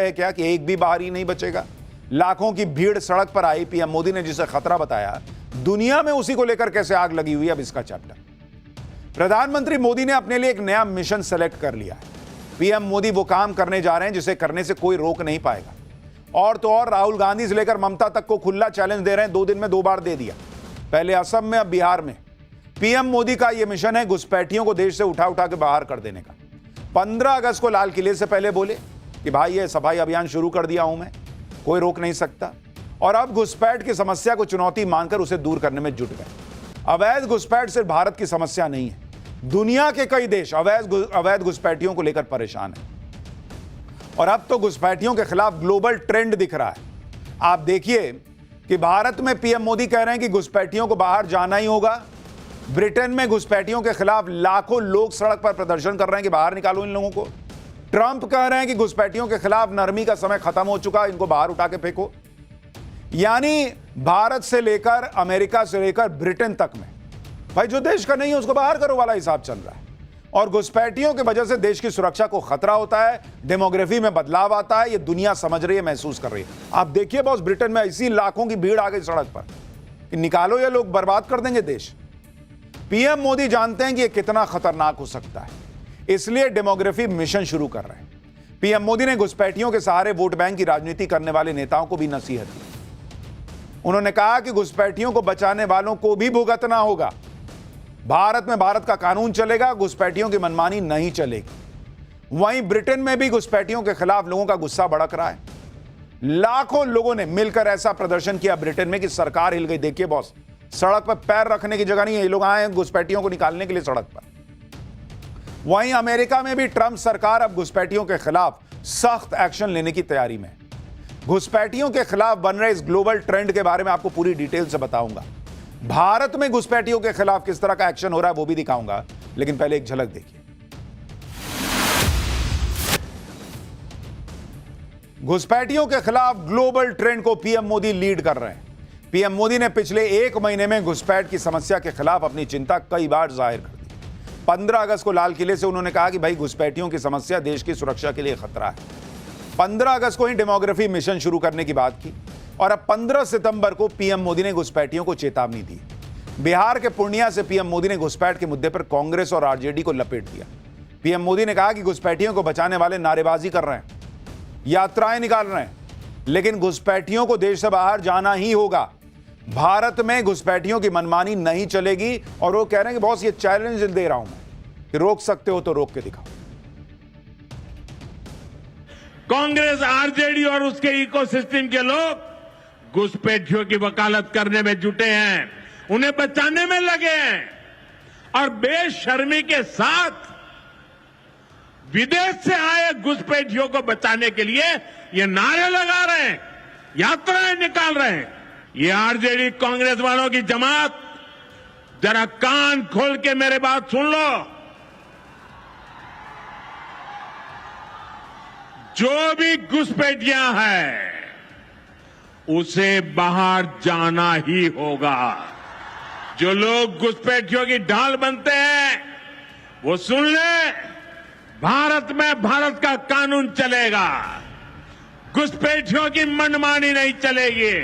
है क्या कि एक भी बाहरी नहीं बचेगा? लाखों की भीड़ सड़क पर आई, पीएम मोदी ने जिसे खतरा बताया, दुनिया में उसी को लेकर कैसे आग लगी हुई है, अब इसका चैप्टर। प्रधानमंत्री मोदी ने अपने लिए एक नया मिशन सेलेक्ट कर लिया है। पीएम मोदी वो काम करने जा रहे हैं जिसे करने से कोई रोक नहीं पाएगा। और तो और राहुल गांधी से लेकर ममता तक को खुला चैलेंज दे रहे हैं। 2 दिन में 2 बार दे दिया, पहले असम में, अब बिहार में। पीएम मोदी का यह मिशन है घुसपैठियों को देश से उठा उठा के बाहर कर देने का। 15 अगस्त को लाल किले से पहले बोले कि भाई ये सफाई अभियान शुरू कर दिया हूं मैं, कोई रोक नहीं सकता। और अब घुसपैठ की समस्या को चुनौती मानकर उसे दूर करने में जुट गए। अवैध घुसपैठ सिर्फ भारत की समस्या नहीं है, दुनिया के कई देश अवैध घुसपैठियों को लेकर परेशान हैं। और अब तो घुसपैठियों के खिलाफ ग्लोबल ट्रेंड दिख रहा है। आप देखिए कि भारत में पीएम मोदी कह रहे हैं कि घुसपैठियों को बाहर जाना ही होगा। ब्रिटेन में घुसपैठियों के खिलाफ लाखों लोग सड़क पर प्रदर्शन कर रहे हैं कि बाहर निकालो इन लोगों को। ट्रंप कह रहे हैं कि घुसपैठियों के खिलाफ नरमी का समय खत्म हो चुका, इनको बाहर उठा के फेंको। यानी भारत से लेकर अमेरिका से लेकर ब्रिटेन तक में भाई जो देश का नहीं है उसको बाहर करो वाला हिसाब चल रहा है। और घुसपैठियों की वजह से देश की सुरक्षा को खतरा होता है, डेमोग्राफी में बदलाव आता है। ये दुनिया समझ रही है, महसूस कर रही है। आप देखिए बॉस, ब्रिटेन में ऐसी लाखों की भीड़ आ गई सड़क पर कि निकालो, ये लोग बर्बाद कर देंगे देश। पीएम मोदी जानते हैं कि ये कितना खतरनाक हो सकता है, इसलिए डेमोग्राफी मिशन शुरू कर रहे हैं। पीएम मोदी ने घुसपैठियों के सहारे वोट बैंक की राजनीति करने वाले नेताओं को भी नसीहत दी। उन्होंने कहा कि घुसपैठियों को बचाने वालों को भी भुगतना होगा। भारत में भारत का कानून चलेगा, घुसपैठियों की मनमानी नहीं चलेगी। वहीं ब्रिटेन में भी घुसपैठियों के खिलाफ लोगों का गुस्सा भड़क रहा है। लाखों लोगों ने मिलकर ऐसा प्रदर्शन किया ब्रिटेन में कि सरकार हिल गई। देखिए बॉस, सड़क पर पैर रखने की जगह नहीं है, ये लोग आए हैं घुसपैठियों को निकालने के लिए सड़क पर। वहीं अमेरिका में भी ट्रंप सरकार अब घुसपैठियों के खिलाफ सख्त एक्शन लेने की तैयारी में है। घुसपैठियों के खिलाफ बन रहे इस ग्लोबल ट्रेंड के बारे में आपको पूरी डिटेल से बताऊंगा। भारत में घुसपैठियों के खिलाफ किस तरह का एक्शन हो रहा है वो भी दिखाऊंगा, लेकिन पहले एक झलक देखिए। घुसपैठियों के खिलाफ ग्लोबल ट्रेंड को पीएम मोदी लीड कर रहे हैं। पीएम मोदी ने पिछले 1 महीने में घुसपैठ की समस्या के खिलाफ अपनी चिंता कई बार जाहिर कर दी। 15 अगस्त को लाल किले से उन्होंने कहा कि भाई घुसपैठियों की समस्या देश की सुरक्षा के लिए खतरा है। 15 अगस्त को ही डेमोग्राफी मिशन शुरू करने की बात की। और अब 15 सितंबर को पीएम मोदी ने घुसपैठियों को चेतावनी दी। बिहार के पूर्णिया से पीएम मोदी ने घुसपैठ के मुद्दे पर कांग्रेस और आरजेडी को लपेट दिया। पीएम मोदी ने कहा कि घुसपैठियों को बचाने वाले नारेबाजी कर रहे हैं, यात्राएं निकाल रहे हैं, लेकिन घुसपैठियों को देश से बाहर जाना ही होगा। भारत में घुसपैठियों की मनमानी नहीं चलेगी। और वो कह रहे हैं कि बॉस ये चैलेंज दे रहा हूं मैं कि रोक सकते हो तो रोक के दिखाओ। कांग्रेस, आरजेडी और उसके इकोसिस्टम के लोग घुसपैठियों की वकालत करने में जुटे हैं, उन्हें बचाने में लगे हैं और बेशर्मी के साथ विदेश से आए घुसपैठियों को बचाने के लिए ये नारे लगा रहे हैं, यात्राएं निकाल रहे हैं। ये आरजेडी कांग्रेस वालों की जमात, जरा कान खोल के मेरे बात सुन लो। जो भी घुसपैठियां हैं उसे बाहर जाना ही होगा। जो लोग घुसपैठियों की ढाल बनते हैं वो सुन ले, भारत में भारत का कानून चलेगा, घुसपैठियों की मनमानी नहीं चलेगी।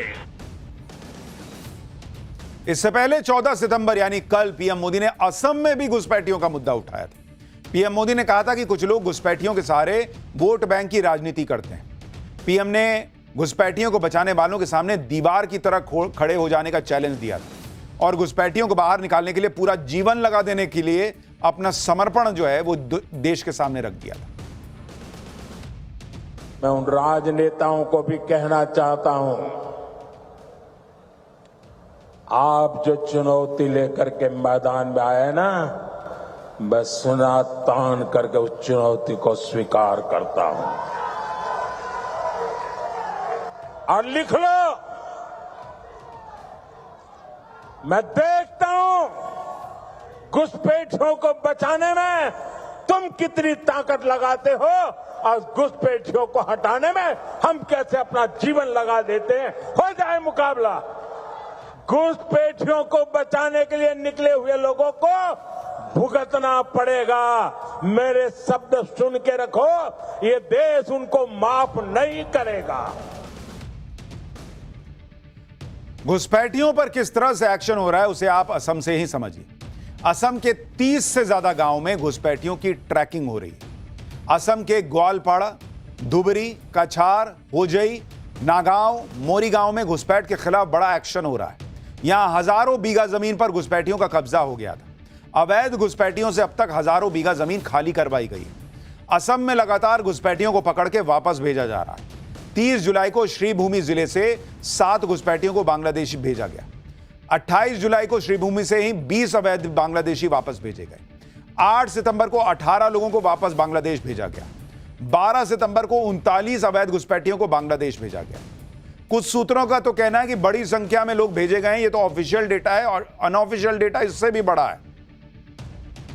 इससे पहले 14 सितंबर यानी कल पीएम मोदी ने असम में भी घुसपैठियों का मुद्दा उठाया था। पीएम मोदी ने कहा था कि कुछ लोग घुसपैठियों के सहारे वोट बैंक की राजनीति करते हैं। पीएम ने घुसपैठियों को बचाने वालों के सामने दीवार की तरह खड़े हो जाने का चैलेंज दिया था और घुसपैठियों को बाहर निकालने के लिए पूरा जीवन लगा देने के लिए अपना समर्पण जो है वो देश के सामने रख दिया था। मैं उन राजनेताओं को भी कहना चाहता हूं, आप जो चुनौती लेकर के मैदान में आए ना, बस सुना तान करके उस चुनौती को स्वीकार करता हूं। और लिख लो, मैं देखता हूं घुसपैठियों को बचाने में तुम कितनी ताकत लगाते हो और घुसपैठियों को हटाने में हम कैसे अपना जीवन लगा देते हैं। हो जाए मुकाबला। घुसपैठियों को बचाने के लिए निकले हुए लोगों को भुगतना पड़ेगा। मेरे शब्द सुन के रखो, ये देश उनको माफ नहीं करेगा। घुसपैठियों पर किस तरह से एक्शन हो रहा है उसे आप असम से ही समझिए। असम के 30 से ज्यादा गांव में घुसपैठियों की ट्रैकिंग हो रही है। असम के ग्वालपाड़ा, धुबरी, कछार, होजई, नागांव, मोरीगांव में घुसपैठ के खिलाफ बड़ा एक्शन हो रहा है। यहां हजारों बीघा जमीन पर घुसपैठियों का कब्जा हो गया था। अवैध घुसपैठियों से अब तक हजारों बीघा जमीन खाली करवाई गई है। असम में लगातार घुसपैठियों को पकड़ के वापस भेजा जा रहा है। 30 जुलाई को श्रीभूमि जिले से 7 घुसपैठियों को बांग्लादेश भेजा गया। 28 जुलाई को श्रीभूमि से ही 20 अवैध बांग्लादेशी वापस भेजे गए। 8 सितंबर को 18 लोगों को वापस बांग्लादेश भेजा गया। 12 सितंबर को 39 अवैध घुसपैठियों को बांग्लादेश भेजा गया। कुछ सूत्रों का तो कहना है कि बड़ी संख्या में लोग भेजे गए हैं। ये तो ऑफिशियल डेटा है और अनऑफिशियल डेटा इससे भी बड़ा है,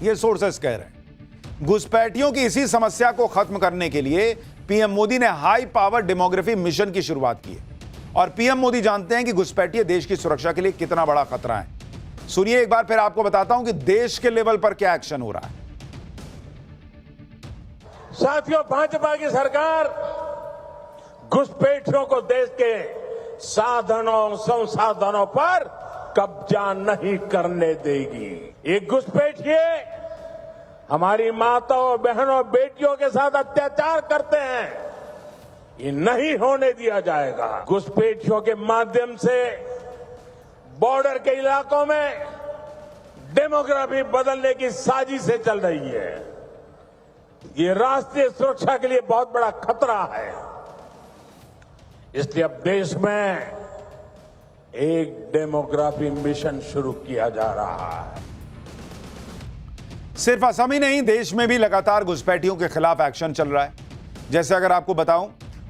ये सोर्सेस कह रहे हैं। घुसपैठियों की इसी समस्या को खत्म करने के लिए पीएम मोदी ने हाई पावर डेमोग्राफी मिशन की शुरुआत की है। और पीएम मोदी जानते हैं कि घुसपैठिए देश की सुरक्षा के लिए कितना बड़ा खतरा है। सुनिए एक बार फिर आपको बताता हूं कि देश के लेवल पर क्या एक्शन हो रहा है। साथियों, भाजपा की सरकार घुसपैठियों को देश के साधनों संसाधनों पर कब्जा नहीं करने देगी। ये घुसपैठिए हमारी माताओं, बहनों, बेटियों के साथ अत्याचार करते हैं, ये नहीं होने दिया जाएगा। घुसपैठियों के माध्यम से बॉर्डर के इलाकों में डेमोग्राफी बदलने की साजिशें चल रही है। ये राष्ट्रीय सुरक्षा के लिए बहुत बड़ा खतरा है। इसलिए अब देश में एक डेमोग्राफी मिशन शुरू किया जा रहा है। सिर्फ असम ही नहीं, देश में भी लगातार घुसपैठियों के खिलाफ एक्शन चल रहा है। जैसे अगर आपको बताऊं,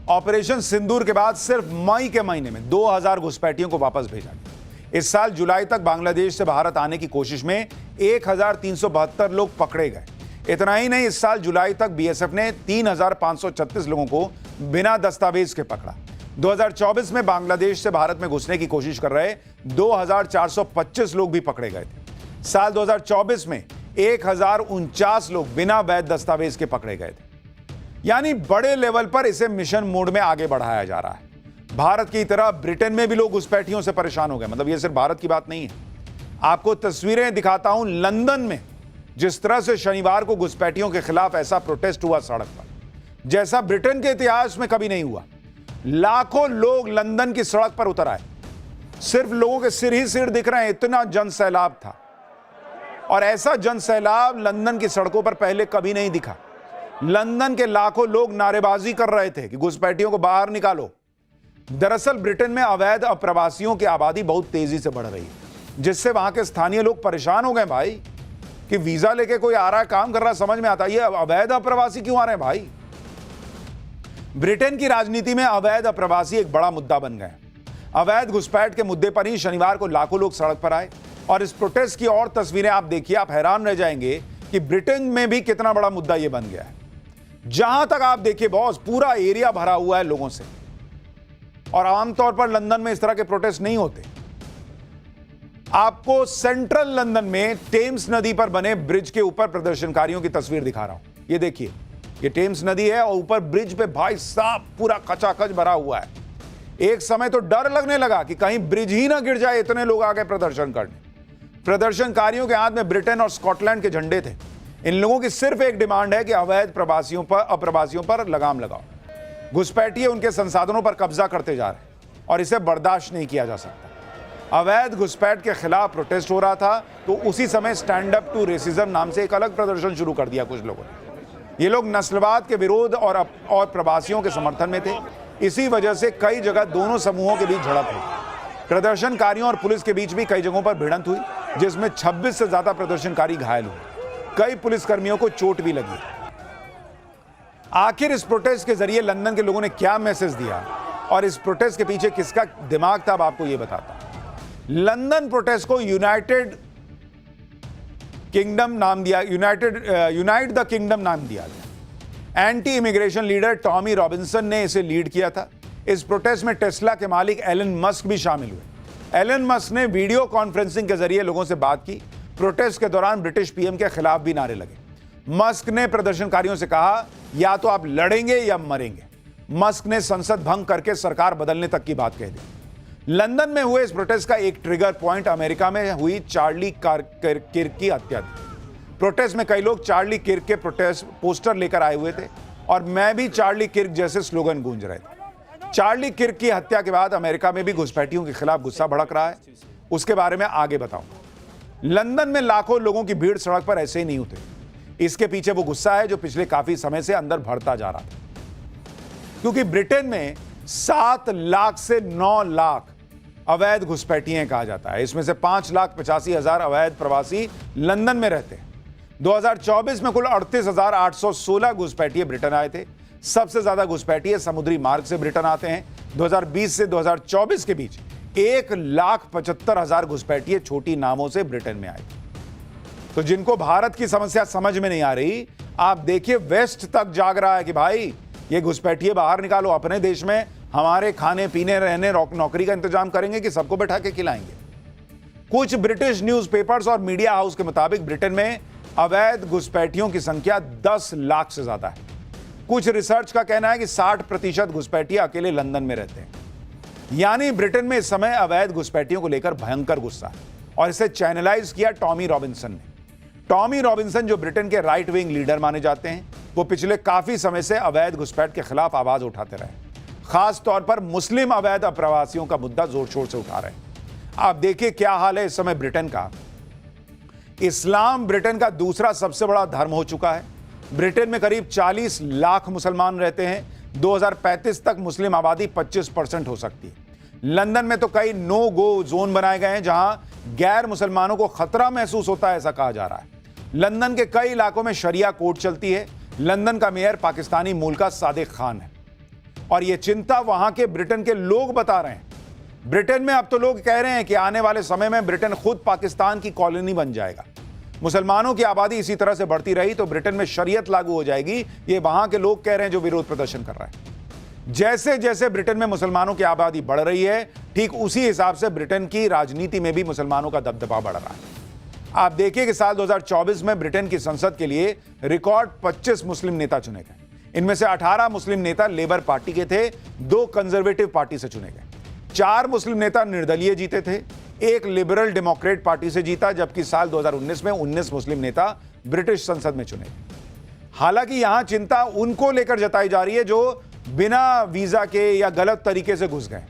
ऑपरेशन सिंदूर के बाद सिर्फ मई के महीने में 2000 घुसपैठियों को वापस भेजा गया। इस साल जुलाई तक बांग्लादेश से भारत आने की कोशिश में 1372 लोग पकड़े गए। इतना ही नहीं, इस साल जुलाई तक बीएसएफ ने 3536 लोगों को बिना दस्तावेज के पकड़ा। 2024 में बांग्लादेश से भारत में घुसने की कोशिश कर रहे 2425 लोग भी पकड़े गए थे। साल 2024 में 1049 लोग बिना वैध दस्तावेज के पकड़े गए थे। यानी बड़े लेवल पर इसे मिशन मोड में आगे बढ़ाया जा रहा है। भारत की तरह ब्रिटेन में भी लोग घुसपैठियों से परेशान हो गए। मतलब ये सिर्फ भारत की बात नहीं है। आपको तस्वीरें दिखाता हूं लंदन में, जिस तरह से शनिवार को घुसपैठियों के खिलाफ ऐसा प्रोटेस्ट हुआ सड़क पर, जैसा ब्रिटेन के इतिहास में कभी नहीं हुआ। लाखों लोग लंदन की सड़क पर उतर आए। सिर्फ लोगों के सिर ही सिर दिख रहे हैं, इतना जन सैलाब था। और ऐसा जन सैलाब लंदन की सड़कों पर पहले कभी नहीं दिखा। लंदन के लाखों लोग नारेबाजी कर रहे थे कि घुसपैठियों को बाहर निकालो। दरअसल ब्रिटेन में अवैध अप्रवासियों की आबादी बहुत तेजी से बढ़ रही है, जिससे वहां के स्थानीय लोग परेशान हो गए भाई कि वीजा लेके कोई आ रहा है, काम कर रहा है, समझ में आता है ये अवैध अप्रवासी क्यों आ रहे हैं भाई। ब्रिटेन की राजनीति में अवैध अप्रवासी एक बड़ा मुद्दा बन गए। अवैध घुसपैठ के मुद्दे पर ही शनिवार को लाखों लोग सड़क पर आए। और इस प्रोटेस्ट की और तस्वीरें आप देखिए, आप हैरान रह जाएंगे कि ब्रिटेन में भी कितना बड़ा मुद्दा यह बन गया है। जहां तक आप देखिए बॉस, पूरा एरिया भरा हुआ है लोगों से। और आमतौर पर लंदन में इस तरह के प्रोटेस्ट नहीं होते। आपको सेंट्रल लंदन में टेम्स नदी पर बने ब्रिज के ऊपर प्रदर्शनकारियों की तस्वीर दिखा रहा हूं। ये देखिए, ये टेम्स नदी है और ऊपर ब्रिज पे भाई साहब पूरा कचाकच भरा हुआ है। एक समय तो डर लगने लगा कि कहीं ब्रिज ही ना गिर जाए, इतने लोग आ गए प्रदर्शन करने। प्रदर्शनकारियों के हाथ में ब्रिटेन और स्कॉटलैंड के झंडे थे। इन लोगों की सिर्फ एक डिमांड है कि अवैध अप्रवासियों पर लगाम लगाओ। घुसपैठिए उनके संसाधनों पर कब्जा करते जा रहे हैं और इसे बर्दाश्त नहीं किया जा सकता। अवैध घुसपैठ के खिलाफ प्रोटेस्ट हो रहा था तो उसी समय स्टैंड अप टू रेसिज्म नाम से एक अलग प्रदर्शन शुरू कर दिया कुछ लोगों ने। ये लोग नस्लवाद के विरोध और प्रवासियों के समर्थन में थे। इसी वजह से कई जगह दोनों समूहों के बीच झड़प हुई। प्रदर्शनकारियों और पुलिस के बीच भी कई जगहों पर भिड़ंत हुई, जिसमें 26 से ज्यादा प्रदर्शनकारी घायल हुए। कई पुलिसकर्मियों को चोट भी लगी। आखिर इस प्रोटेस्ट के जरिए लंदन के लोगों ने क्या मैसेज दिया और इस प्रोटेस्ट के पीछे किसका दिमाग था, अब आपको यह बताता हूं। लंदन प्रोटेस्ट को यूनाइट द किंगडम नाम दिया गया। Anti immigration leader Tommy Robinson ने इसे लीड किया था। इस प्रोटेस्ट में टेस्ला के मालिक एलन मस्क भी शामिल हुए। एलन मस्क ने वीडियो कॉन्फ्रेंसिंग के जरिए लोगों से बात की। प्रोटेस्ट के दौरान ब्रिटिश पीएम के खिलाफ भी नारे लगे। मस्क ने प्रदर्शनकारियों से कहा, या तो आप लड़ेंगे या मरेंगे। मस्क ने संसद भंग करके सरकार बदलने तक की बात कह दी। लंदन में हुए इस प्रोटेस्ट का एक ट्रिगर पॉइंट अमेरिका में हुई चार्ली किर्क की हत्या थी। प्रोटेस्ट में कई लोग चार्ली किर्क के प्रोटेस्ट पोस्टर लेकर आए हुए थे और मैं भी चार्ली किर्क जैसे स्लोगन गूंज रहे थे। चार्ली किर्क की हत्या के बाद अमेरिका में भी घुसपैठियों के खिलाफ गुस्सा भड़क रहा है। उसके बारे में आगे बताऊंगा। लंदन में लाखों लोगों की भीड़ सड़क पर ऐसे ही नहीं उतरी। इसके पीछे वो गुस्सा है जो पिछले काफी समय से अंदर बढ़ता जा रहा था, क्योंकि ब्रिटेन में 7 लाख से 9 लाख अवैध घुसपैठिए कहा जाता है। इसमें से 5,85,000 अवैध प्रवासी लंदन में रहते हैं। 2024 में कुल 38,816 घुसपैठिए ब्रिटेन आए थे। सबसे ज्यादा घुसपैठिए समुद्री मार्ग से ब्रिटेन आते हैं। 2020 से 2024 के बीच 1,75,000 घुसपैठिए छोटी नावों से ब्रिटेन में आए। तो जिनको भारत की समस्या समझ में नहीं आ रही, आप देखिए वेस्ट तक जाग रहा है कि भाई ये घुसपैठिए बाहर निकालो। अपने देश में हमारे खाने पीने रहने नौकरी का इंतजाम करेंगे कि सबको बैठा के खिलाएंगे। कुछ ब्रिटिश न्यूज़पेपर्स और मीडिया हाउस के मुताबिक ब्रिटेन में अवैध घुसपैठियों की संख्या 10 लाख से ज्यादा है। कुछ रिसर्च का कहना है कि 60% घुसपैठिए अकेले लंदन में रहते हैं। यानी ब्रिटेन में इस समय अवैध घुसपैठियों को लेकर भयंकर गुस्सा है और इसे चैनलाइज किया टॉमी रॉबिन्सन ने। टॉमी रॉबिन्सन जो ब्रिटेन के राइट विंग लीडर माने जाते हैं, वो पिछले काफी समय से अवैध घुसपैठ के खिलाफ आवाज उठाते रहे। खास तौर पर मुस्लिम अवैध अप्रवासियों का मुद्दा जोर शोर से उठा रहे हैं। आप देखिए क्या हाल है इस समय ब्रिटेन का। इस्लाम ब्रिटेन का दूसरा सबसे बड़ा धर्म हो चुका है। ब्रिटेन में करीब 40 लाख मुसलमान रहते हैं। 2035 तक मुस्लिम आबादी 25% हो सकती है। लंदन में तो कई नो गो जोन बनाए गए हैं जहां गैर मुसलमानों को खतरा महसूस होता है, ऐसा कहा जा रहा है। लंदन के कई इलाकों में शरिया कोर्ट चलती है। लंदन का मेयर पाकिस्तानी मूल का सादिक खान है और यह चिंता वहां के ब्रिटेन के लोग बता रहे हैं। ब्रिटेन में अब तो लोग कह रहे हैं कि आने वाले समय में ब्रिटेन खुद पाकिस्तान की कॉलोनी बन जाएगा। मुसलमानों की आबादी इसी तरह से बढ़ती रही तो ब्रिटेन में शरीयत लागू हो जाएगी, ये वहां के लोग कह रहे हैं जो विरोध प्रदर्शन कर रहे हैं। जैसे जैसे ब्रिटेन में मुसलमानों की आबादी बढ़ रही है, ठीक उसी हिसाब से ब्रिटेन की राजनीति में भी मुसलमानों का दबदबा बढ़ रहा है। आप देखिए कि साल 2024 में ब्रिटेन की संसद के लिए रिकॉर्ड 25 मुस्लिम नेता चुने गए। इनमें से 18 मुस्लिम नेता लेबर पार्टी के थे, 2 कंजर्वेटिव पार्टी से चुने गए। 4 मुस्लिम नेता निर्दलीय जीते थे, 1 लिबरल डेमोक्रेट पार्टी से जीता, जबकि साल 2019 में 19 मुस्लिम नेता ब्रिटिश संसद में चुने गए। हालांकि यहां चिंता उनको लेकर जताई जा रही है जो बिना वीजा के या गलत तरीके से घुस गए।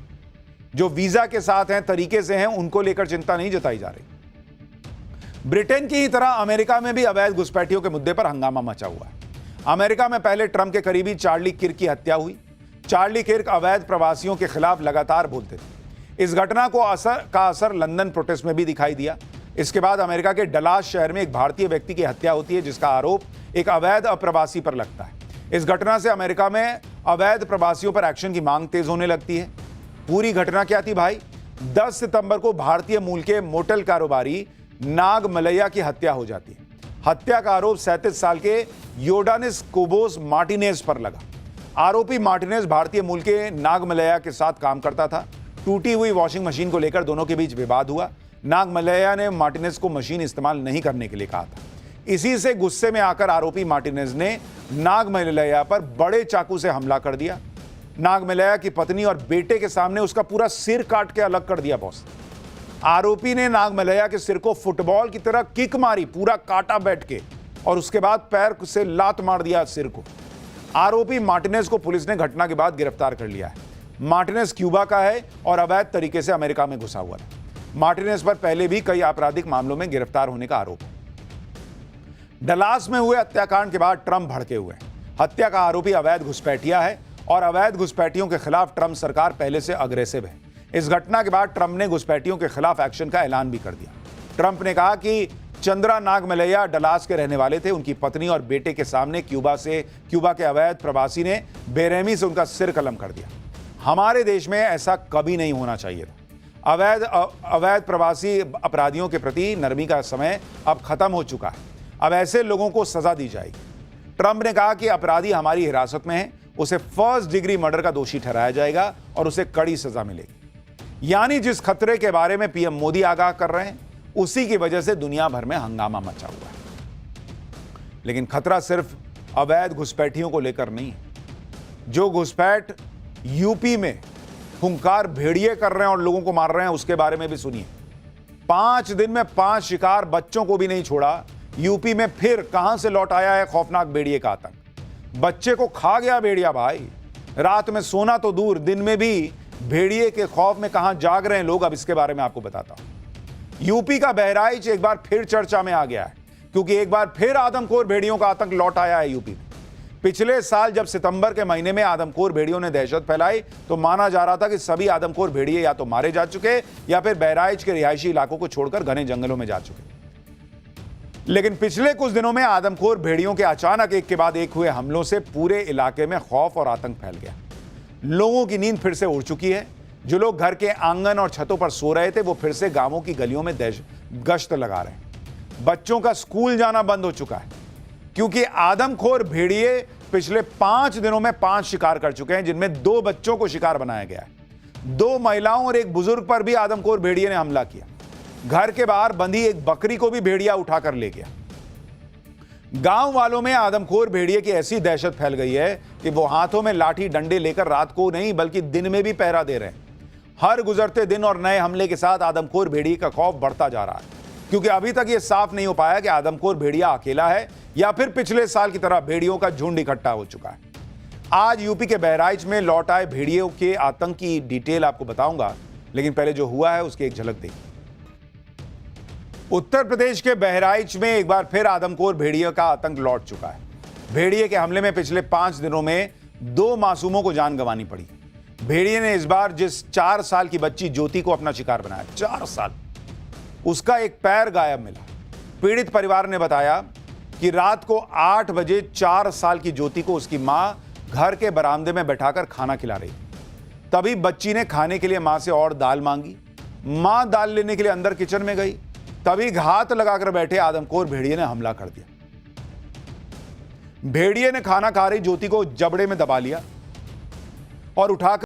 जो वीजा के साथ हैं, तरीके से हैं, उनको लेकर चिंता नहीं जताई जा रही। ब्रिटेन की ही तरह अमेरिका में भी अवैध घुसपैठियों के मुद्दे पर हंगामा मचा हुआ है। अमेरिका में पहले ट्रंप के करीबी चार्ली किर्क की हत्या हुई। चार्ली किर्क अवैध प्रवासियों के खिलाफ लगातार बोलते थे। इस घटना को असर लंदन प्रोटेस्ट में भी दिखाई दिया। इसके बाद अमेरिका के डलास शहर में एक भारतीय व्यक्ति की हत्या होती है, जिसका आरोप एक अवैध अप्रवासी पर लगता है। इस घटना से अमेरिका में अवैध प्रवासियों पर एक्शन की मांग तेज होने लगती है। पूरी घटना क्या थी भाई? 10 सितंबर को भारतीय मूल के मोटेल कारोबारी नाग मलैया की हत्या हो जाती है। हत्या का आरोप 37 साल के योडानिस कोबोस मार्टिनेज पर लगा। आरोपी मार्टिनेज भारतीय मूल के नाग मलैया के साथ काम करता था। टूटी हुई वॉशिंग मशीन को लेकर दोनों के बीच विवाद हुआ। नाग मलैया ने मार्टिनेज को मशीन इस्तेमाल नहीं करने के लिए कहा था। इसी से गुस्से में आकर आरोपी मार्टिनेज ने नाग मलैया पर बड़े चाकू से हमला कर दिया। नाग मलैया की पत्नी और बेटे के सामने उसका पूरा सिर काट के अलग कर दिया बॉस। आरोपी ने नाग मलैया के सिर को फुटबॉल की तरह किक मारी, पूरा काटा बैठ के, और उसके बाद पैर से लात मार दिया सिर को। आरोपी मार्टिनेज को पुलिस ने घटना के बाद गिरफ्तार कर लिया है। मार्टिनेज क्यूबा का है और अवैध तरीके से अमेरिका में घुसा हुआ है। मार्टिनेज पर पहले भी कई आपराधिक मामलों में गिरफ्तार होने का आरोप है। डलास में हुए हत्याकांड के बाद ट्रंप भड़के हुए हैं। हत्या का आरोपी अवैध घुसपैठिया है और अवैध घुसपैठियों के खिलाफ ट्रंप सरकार पहले से अग्रेसिव है। इस घटना के बाद ट्रंप ने घुसपैठियों के खिलाफ एक्शन का ऐलान भी कर दिया। ट्रंप ने कहा कि चंद्रा नाग मलैया डलास के रहने वाले थे। उनकी पत्नी और बेटे के सामने क्यूबा के अवैध प्रवासी ने बेरहमी से उनका सिर कलम कर दिया। हमारे देश में ऐसा कभी नहीं होना चाहिए था। अवैध प्रवासी अपराधियों के प्रति नरमी का समय अब खत्म हो चुका है। अब ऐसे लोगों को सजा दी जाएगी। ट्रंप ने कहा कि अपराधी हमारी हिरासत में है, उसे फर्स्ट डिग्री मर्डर का दोषी ठहराया जाएगा और उसे कड़ी सजा मिलेगी। यानी जिस खतरे के बारे में पीएम मोदी आगाह कर रहे हैं, उसी की वजह से दुनिया भर में हंगामा मचा हुआ है। लेकिन खतरा सिर्फ अवैध घुसपैठियों को लेकर नहीं है। जो घुसपैठ यूपी में खूंखार भेड़िए कर रहे हैं और लोगों को मार रहे हैं, उसके बारे में भी सुनिए। 5 दिन में 5 शिकार, बच्चों को भी नहीं छोड़ा। यूपी में फिर कहां से लौट आया है खौफनाक भेड़िए का आतंक। बच्चे को खा गया भेड़िया भाई। रात में सोना तो दूर, दिन में भी भेड़िए के खौफ में कहां जाग रहे हैं लोग, अब इसके बारे में आपको बताता हूं। यूपी का बहराइच एक बार फिर चर्चा में आ गया है, क्योंकि एक बार फिर आदमखोर भेड़ियों का आतंक लौट आया है यूपी में। पिछले साल जब सितंबर के महीने में आदमखोर भेड़ियों ने दहशत फैलाई, तो माना जा रहा था कि सभी आदमखोर भेड़िए या तो मारे जा चुके या फिर बहराइच के रिहायशी इलाकों को छोड़कर घने जंगलों में जा चुके। लेकिन पिछले कुछ दिनों में आदमखोर भेड़ियों के अचानक एक के बाद एक हुए हमलों से पूरे इलाके में खौफ और आतंक फैल गया। लोगों की नींद फिर से उड़ चुकी है। जो लोग घर के आंगन और छतों पर सो रहे थे, वो फिर से गांवों की गलियों में गश्त लगा रहे हैं। बच्चों का स्कूल जाना बंद हो चुका है, क्योंकि आदमखोर भेड़िए पिछले 5 दिनों में 5 शिकार कर चुके हैं, जिनमें 2 बच्चों को शिकार बनाया गया है। 2 महिलाओं और एक बुजुर्ग पर भी आदमखोर भेड़िए ने हमला किया। घर के बाहर बंधी एक बकरी को भी भेड़िया उठाकर ले गया। गांव वालों में आदमखोर भेड़िए की ऐसी दहशत फैल गई है कि वो हाथों में लाठी डंडे लेकर रात को नहीं बल्कि दिन में भी पहरा दे रहे हैं। हर गुजरते दिन और नए हमले के साथ आदमखोर भेड़िए का खौफ बढ़ता जा रहा है, क्योंकि अभी तक यह साफ नहीं हो पाया कि आदमखोर भेड़िया अकेला है या फिर पिछले साल की तरह भेड़ियों का झुंड इकट्ठा हो चुका है। आज यूपी के बहराइच में लौट आए भेड़ियों के आतंक की डिटेल आपको बताऊंगा, लेकिन पहले जो हुआ है उसकी एक झलक देखिए। उत्तर प्रदेश के बहराइच में एक बार फिर आदमखोर भेड़िए का आतंक लौट चुका है। भेड़िए के हमले में पिछले 5 दिनों में 2 मासूमों को जान गंवानी पड़ी। भेड़िए ने इस बार जिस 4 साल की बच्ची ज्योति को अपना शिकार बनाया, 4 साल, उसका एक पैर गायब मिला। पीड़ित परिवार ने बताया कि रात को 8 बजे 4 साल की ज्योति को उसकी मां घर के बरामदे में बैठाकर खाना खिला रही। तभी बच्ची ने खाने के लिए मां से और दाल मांगी। मां दाल लेने के लिए अंदर किचन में गई, तभी घात लगाकर बैठे आदमखोर भेड़िए ने हमला कर दिया। भेड़िए ने खाना खा रही ज्योति को जबड़े में दबा लिया और उठाकर